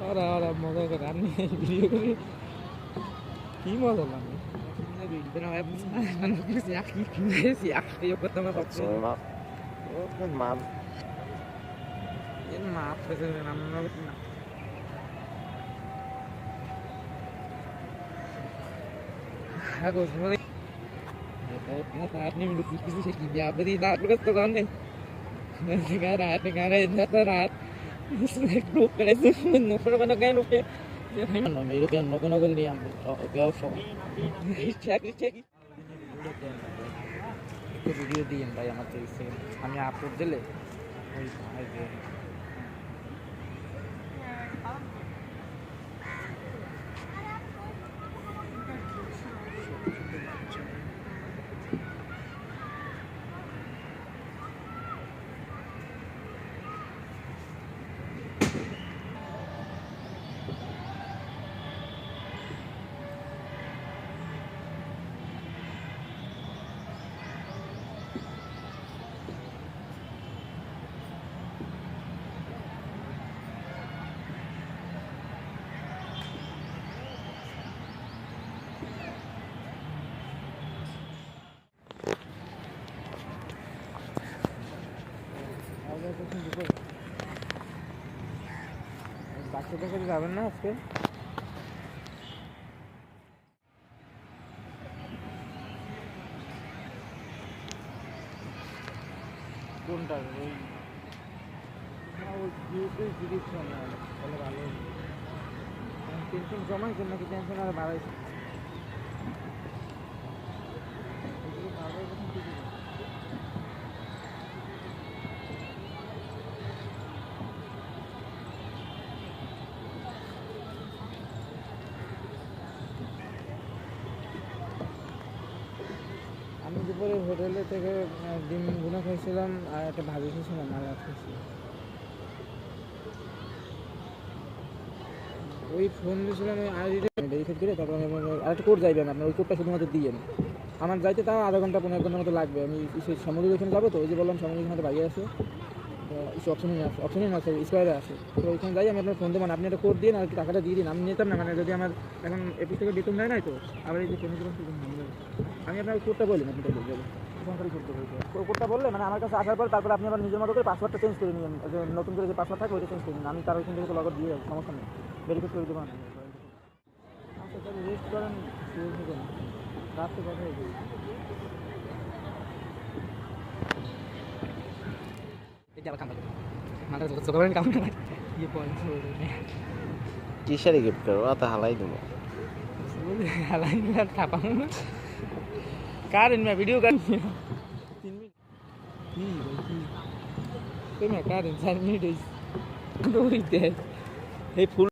ওরা ওরা মজা করে আমি ভিডিও করি কি মজা লাগে Mom. maaf aku sebenarnya saat ini menurut diskusi saya gini apa sih tak terus tuh kan negara itu terat snack group kan itu nomor mana kan lupa ya mana itu kan noken dia oke oke cek itu video dia yang bayar mati sih kami upload dulu বাচ্চাদের কাছে যাবেন না আজকে কোনটা ওই ভালো tension জমাইছেন নাকি tension আর বাড়াইছে আমি দুপুরে হোটেলে থেকে ডিম ভুনা খাইছিলাম আর একটা ভাজি খেয়েছিলাম আর খাইছি ওই ফোন দিয়েছিলাম ওই আইডিতে ভেরিফাই করে তারপর আমি আরেকটা কোড যাইবে আপনার ওই কোডটা শুধুমাত্র দিয়ে আমার যাইতে তাও আধা ঘন্টা 15 ঘন্টার মতো লাগবে আমি সেই সমুদ্র ওইখানে যাবো তো ওই যে বললাম সমুদ্র ওইখানে বাইরে আছে অপশনই আছে স্কোয়ারে আছে তো ওইখানে যাই আমি আপনার ফোন দেবেন আপনি একটা কোড দিন আর টাকাটা দিয়ে দিন আমি নিতাম না মানে যদি আমার এখন এপিস থেকে বেতন দেয় নাই তো আবার এই যে পেমেন্ট আমি আপনার কোডটা বললেন আপনি ফোনটাই করতে বলতে কোডটা বললে মানে আমার কাছে আসার পর তারপর আপনি আবার নিজের মতো করে পাসওয়ার্ডটা চেঞ্জ করে নিন যে নতুন করে যে পাসওয়ার্ড থাকে ওইটা চেঞ্জ করে নিন আমি তার ওইখান থেকে লগ আউট দিয়ে সমস্যা নেই ভেরিফাই করে দেবো আচ্ছা তাহলে রেস্ট করেন রাত্রে কথা হয়েছে Kisah gift karo ata halai dulu. Karin मैं वीडियो कर 3 मिनट Karin 4 मिनट दौड़ी दे